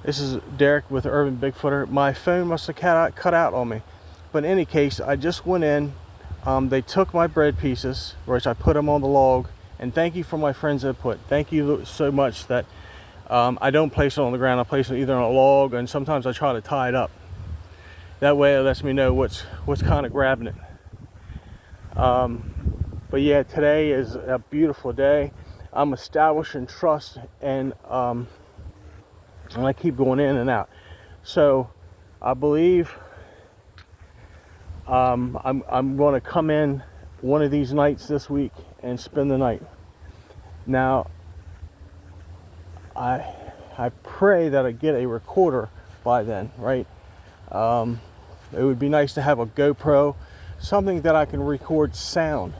This is Derek with Urban Bigfooter. My phone must have cut out on me. But in any case, I just went in. They took my bread pieces, which I put them on the log. And thank you for my friend's input. Thank you so much that I don't place it on the ground. I place it either on a log, and sometimes I try to tie it up. That way it lets me know what's kind of grabbing it. But yeah, today is a beautiful day. I'm establishing trust, and I keep going in and out. So I believe I'm going to come in one of these nights this week and spend the night. Now, I pray that I get a recorder by then, right? It would be nice to have a GoPro, something that I can record sound,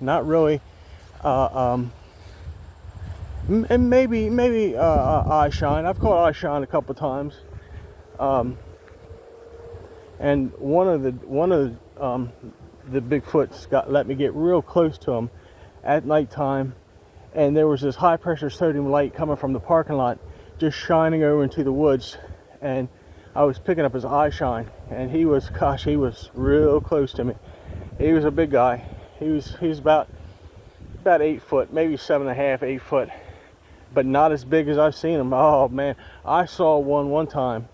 not really, and maybe iShine. I've caught iShine a couple times, and one of the Bigfoots let me get real close to him at nighttime, and there was this high pressure sodium light coming from the parking lot, just shining over into the woods, and I was picking up his iShine, and he was real close to me. He was a big guy. He was about 8 foot, maybe 7.5, 8 foot, but not as big as I've seen him. Oh man, I saw one time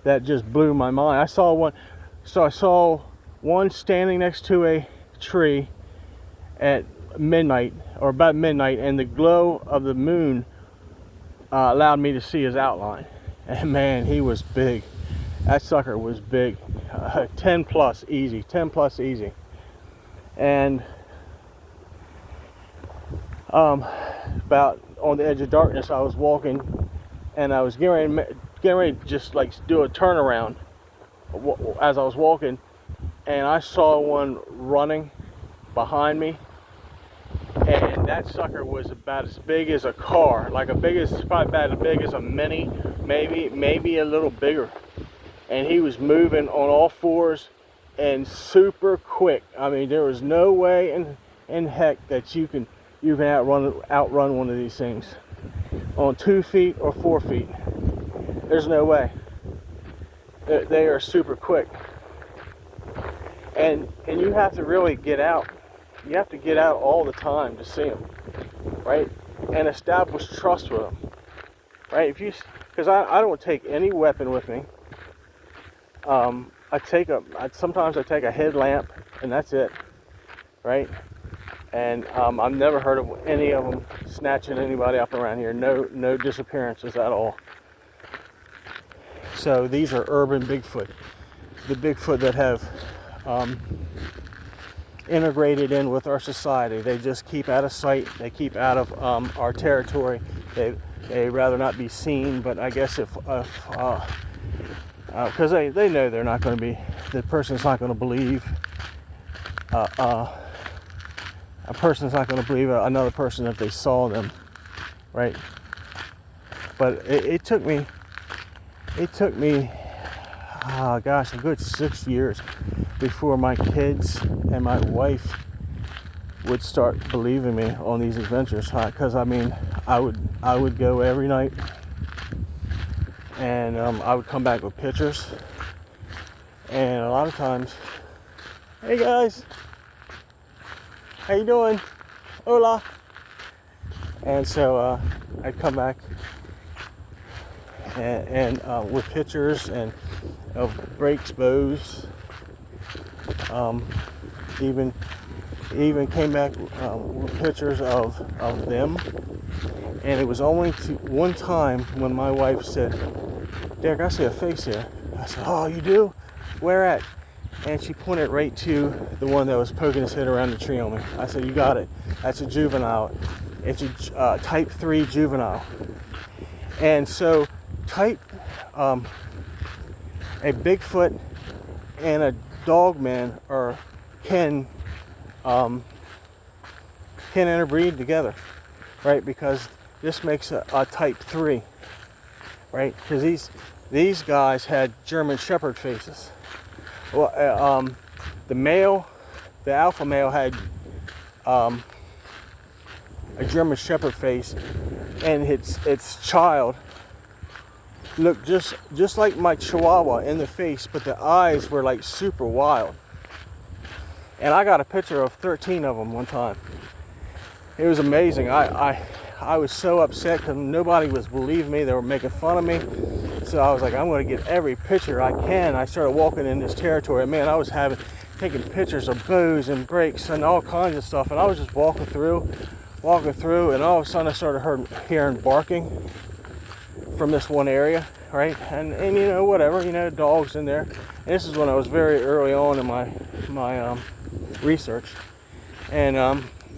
that just blew my mind. I saw one standing next to a tree at midnight, or about midnight, and the glow of the moon allowed me to see his outline. And man, he was big. That sucker was big. 10 plus easy. And about on the edge of darkness, I was walking, and I was getting ready to just like do a turnaround as I was walking, and I saw one running behind me, and that sucker was about as big as a car, probably about as big as a Mini, maybe a little bigger. And he was moving on all fours and super quick. I mean, there was no way in heck that you can outrun one of these things on 2 feet or 4 feet. There's no way. They are super quick, and you have to really get out. You have to get out all the time to see them, right? And establish trust with them, right? Because I don't take any weapon with me. Sometimes I take a headlamp, and that's it, right? And I've never heard of any of them snatching anybody up around here. No disappearances at all. So these are urban Bigfoot, the Bigfoot that have integrated in with our society. They just keep out of sight. They keep out of our territory. They rather not be seen. But I guess because they know they're not going to be, the person's not going to believe. A person's not going to believe another person if they saw them, right? But it took me, oh gosh, a good 6 years before my kids and my wife would start believing me on these adventures. Because I mean, I would go every night, and I would come back with pictures, and a lot of times, hey guys, how you doing? Hola. And so I'd come back and with pictures and of breaks, bows, even came back with pictures of them. And it was only one time when my wife said, "Derek, I see a face here." I said, "Oh, you do? Where at?" And she pointed right to the one that was poking his head around the tree on me. I said, "You got it. That's a juvenile. It's a type 3 juvenile." And so a Bigfoot and a dogman can interbreed together, right? Because this makes a type 3, right? Because these guys had German Shepherd faces. Well, the alpha male had a German Shepherd face, and its child looked just like my Chihuahua in the face, but the eyes were like super wild. And I got a picture of 13 of them one time. It was amazing. I was so upset because nobody was believing me. They were making fun of me. So I was like, I'm going to get every picture I can. I started walking in this territory. Man, I was taking pictures of bows and brakes and all kinds of stuff. And I was just walking through, and all of a sudden I started hearing barking from this one area, right? And you know, whatever, you know, dogs in there. And this is when I was very early on in my research. And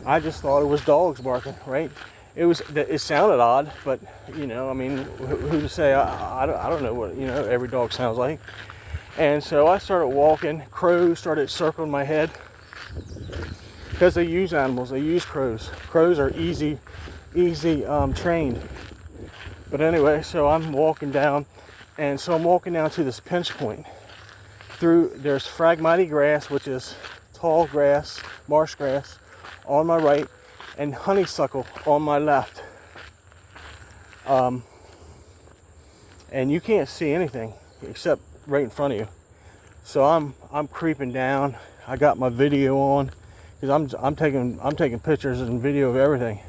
I just thought it was dogs barking, right? It sounded odd, but you know, I mean, who to say? I don't know what, you know, every dog sounds like. And so I started walking. Crows started circling my head because they use animals. They use crows. Crows are easy trained. But anyway, so I'm walking down, and so I'm walking down to this pinch point. There's Phragmite grass, which is tall grass, marsh grass, on my right, and honeysuckle on my left. And you can't see anything except right in front of you. So I'm creeping down. I got my video on because I'm taking pictures and video of everything.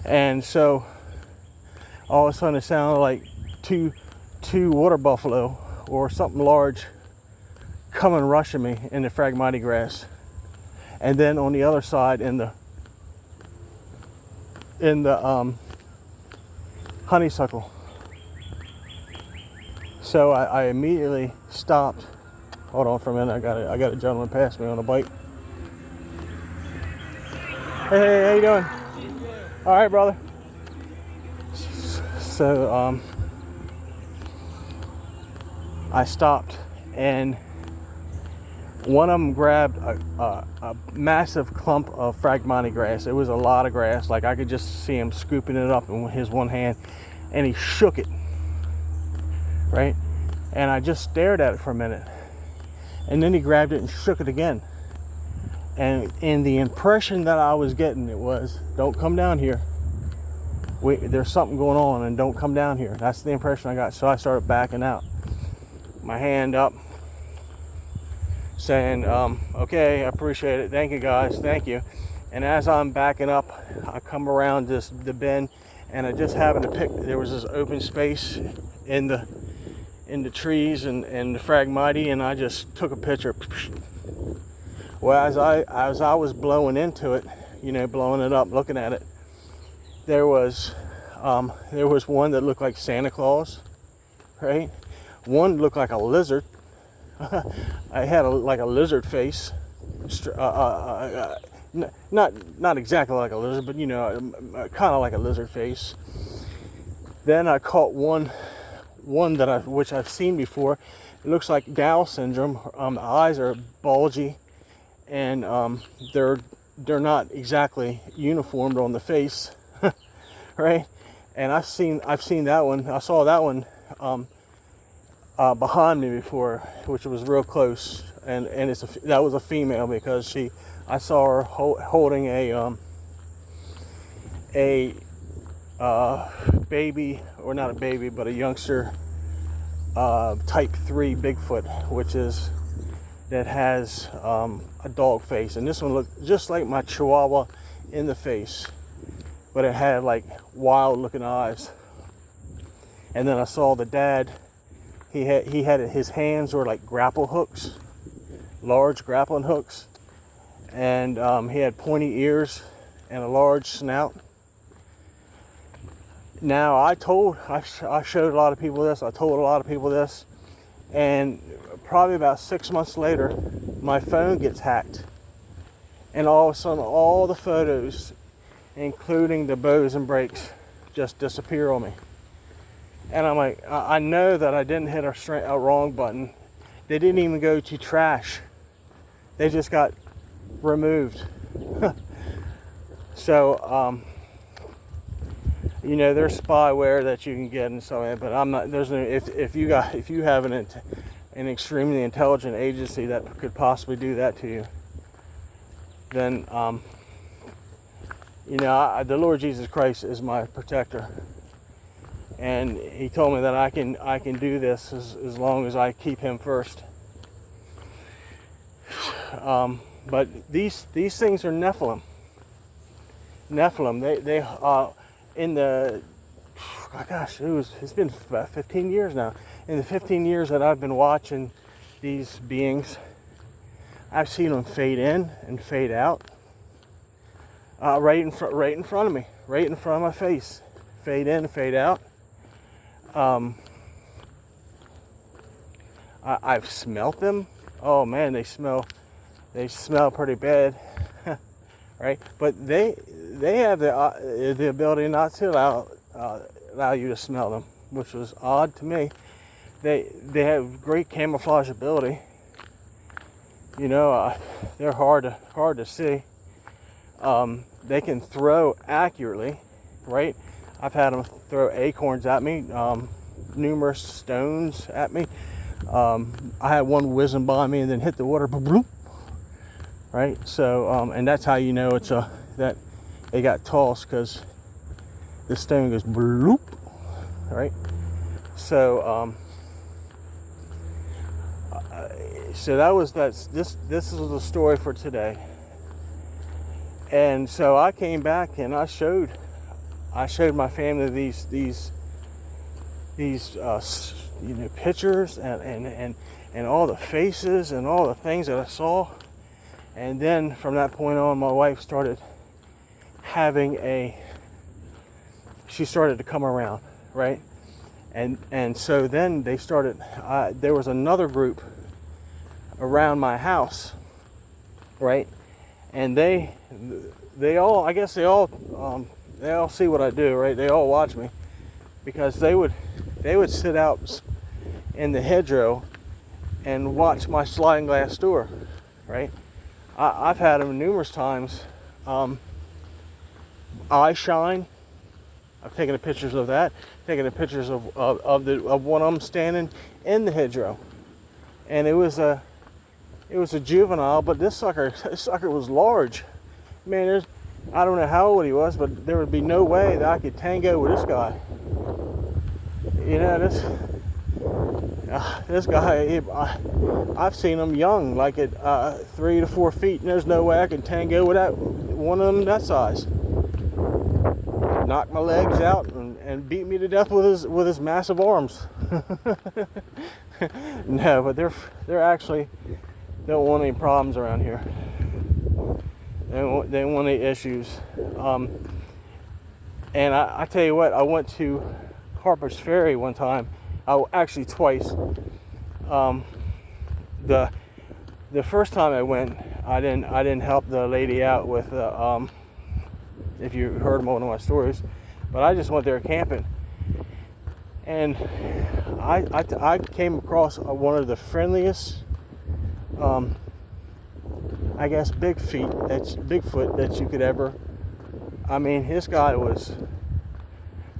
And so all of a sudden it sounded like two water buffalo or something large coming rushing me in the Phragmite grass. And then on the other side in the honeysuckle. So I immediately stopped. Hold on for a minute. I got a gentleman pass me on a bike. Hey, how you doing? All right, brother. So I stopped, and one of them grabbed a massive clump of Phragmite grass. It was a lot of grass. Like I could just see him scooping it up in his one hand, and he shook it, right? And I just stared at it for a minute, and then he grabbed it and shook it again. And the impression that I was getting, it was, don't come down here. There's something going on, and don't come down here. That's the impression I got. So I started backing out, my hand up, saying, okay, I appreciate it. Thank you, guys. Thank you. And as I'm backing up, I come around the bend, and I just happened to there was this open space in the trees and the Phragmite, and I just took a picture. Well, as I was blowing into it, you know, blowing it up, looking at it, there was one that looked like Santa Claus, right? One looked like a lizard. I had like a lizard face, not exactly like a lizard, but you know, kind of like a lizard face. Then I caught one which I've seen before. It looks like Gal syndrome. The eyes are bulgy, and they're not exactly uniformed on the face, right? And I've seen that one. I saw that one behind me before, which was real close, and that was a female because I saw her holding a baby, or not a baby, but a youngster, type 3 Bigfoot, that has a dog face. And this one looked just like my Chihuahua in the face, but it had like wild looking eyes. And then I saw the dad. He had his hands were like grapple hooks, large grappling hooks, and he had pointy ears and a large snout. Now I showed a lot of people this. I told a lot of people this, and probably about 6 months later, my phone gets hacked, and all of a sudden, all the photos, including the bows and brakes, just disappear on me. And I'm like, I know that I didn't hit a wrong button. They didn't even go to trash. They just got removed. So, you know, there's spyware that you can get and so on, but I'm not. There's no. If you have an extremely intelligent agency that could possibly do that to you, then you know, the Lord Jesus Christ is my protector. and he told me that I can do this as long as I keep him first. But these things are Nephilim. They in the, oh gosh, it's been about 15 years now. In the 15 years that I've been watching these beings, I've seen them fade in and fade out. Right in front of me, right in front of my face, fade in, fade out. I've smelt them. Oh man, they smell pretty bad, right? But they have the ability not to allow you to smell them, which was odd to me. They have great camouflage ability. You know, they're hard to see. They can throw accurately, right? I've had them throw acorns at me, numerous stones at me. I had one whizzing by me and then hit the water, bloop, right? So, and that's how you know it's that they got tossed, because the stone goes bloop, right? So, this is the story for today. And so I came back and I showed my family these pictures and all the faces and all the things that I saw. And then from that point on, my wife started she started to come around, right? And so then they started, there was another group around my house, right? And they all, I guess they all see what I do, right? They all watch me, because they would sit out in the hedgerow and watch my sliding glass door, right? I've had them numerous times. Eye shine. I've taken the pictures of that. Taken the pictures of one of them standing in the hedgerow, and it was a juvenile, but this sucker was large. Man, I don't know how old he was, but there would be no way that I could tango with this guy. You know, this guy, I've seen him young, like at 3 to 4 feet, and there's no way I can tango with one of them that size. Knocked my legs out and beat me to death with his massive arms. No, but they're actually don't want any problems around here. They don't want any issues. And I tell you what, I went to Harper's Ferry one time. Actually twice. The first time I went, I didn't help the lady out with if you heard one of my stories, but I just went there camping, and I came across one of the friendliest, I guess Bigfoot that you could ever. I mean, this guy was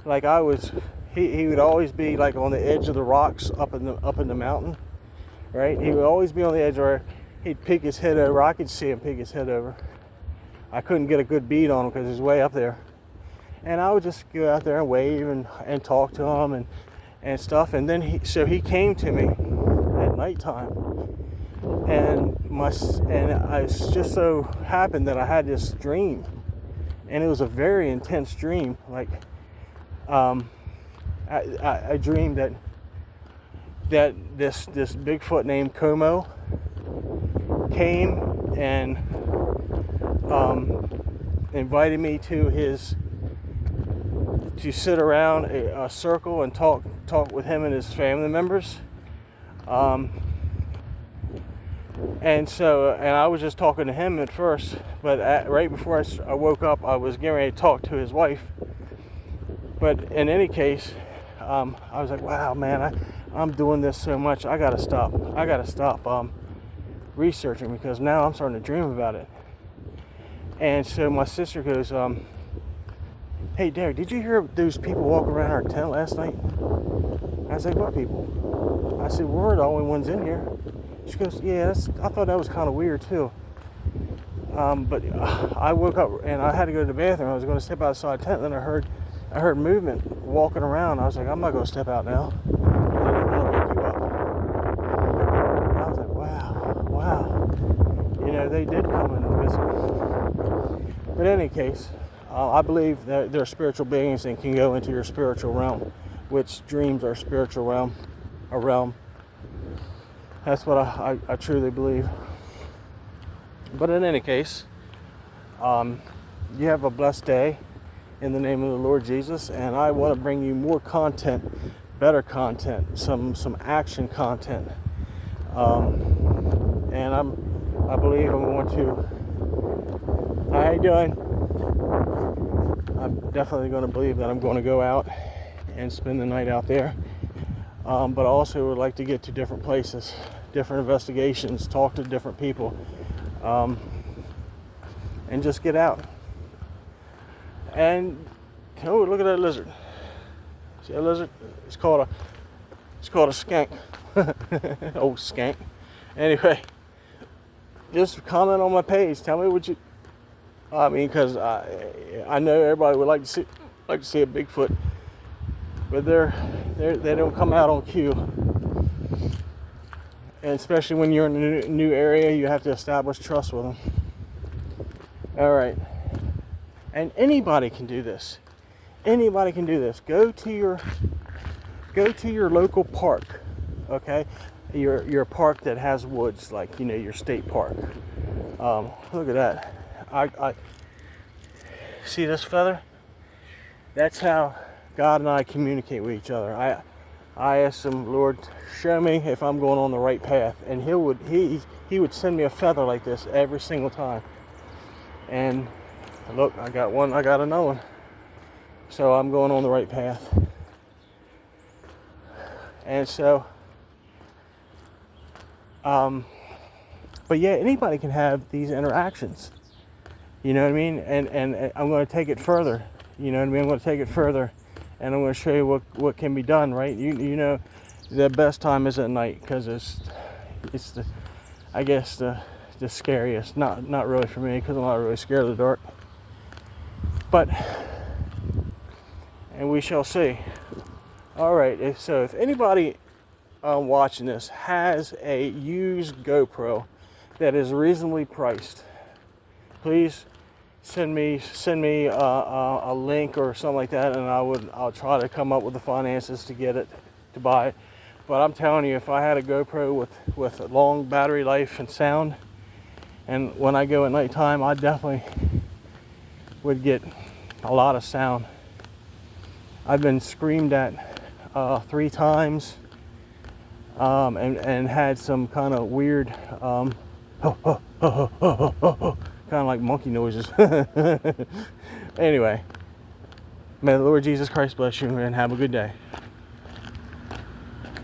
like he would always be like on the edge of the rocks up in the mountain, right? He would always be on the edge where he'd peek his head over. I could see him peek his head over. I couldn't get a good bead on him because he's way up there. And I would just go out there and wave and talk to him and stuff. And then he came to me at nighttime, and I just so happened that I had this dream, and it was a very intense dream. Like I dreamed that this Bigfoot named Como came and invited me to sit around a circle and talk with him and his family members. And I was just talking to him at first, but right before I woke up, I was getting ready to talk to his wife. But in any case, I was like, wow, man, I'm doing this so much, I gotta stop researching, because now I'm starting to dream about it. And so my sister goes, hey, Derek, did you hear those people walking around our tent last night? I was like, what people? I said, we're the only ones in here. She goes, yeah, I thought that was kind of weird too. But I woke up and I had to go to the bathroom. I was going to step outside the tent, and then I heard I heard movement walking around. I was like, I'm not going to step out now. I didn't want to wake you up. I was like, wow. They did come and visit. But in any case, I believe that they're spiritual beings and can go into your spiritual realm, which dreams are spiritual realm, a realm. That's what I truly believe. But in any case, you have a blessed day in the name of the Lord Jesus, and I want to bring you more content, better content, some action content, and I believe I'm going to. How you doing? I'm definitely going to believe that I'm going to go out and spend the night out there, but I also would like to get to different places, different investigations, talk to different people, and just get out. And oh, look at that lizard! See that lizard? It's called a skank. Old skank. Anyway, just comment on my page. Tell me what you. I mean, because I know everybody would like to see a Bigfoot, but they don't come out on cue. And especially when you're in a new area, you have to establish trust with them. All right. And anybody can do this. Anybody can do this. Go to your local park, okay? Your park that has woods, like your state park. Look at that. I see this feather. That's how God and I communicate with each other. I asked him, Lord, show me if I'm going on the right path, and he would send me a feather like this every single time. And look, I got one. I got another one. So I'm going on the right path. And so, but yeah, anybody can have these interactions. You know what I mean? And I'm going to take it further. You know what I mean? I'm going to take it further, and I'm going to show you what can be done. Right? You know, the best time is at night, because it's the, I guess the scariest. Not really for me, because I'm not really scared of the dark. But, and we shall see. All right, if anybody watching this has a used GoPro that is reasonably priced, please send me a link or something like that, and I'll try to come up with the finances to get it, to buy it. But I'm telling you, if I had a GoPro with a long battery life and sound, and when I go at nighttime, I definitely would get a lot of sound. I've been screamed at 3 times, and had some kind of weird kind of like monkey noises. Anyway, may the Lord Jesus Christ bless you, and have a good day.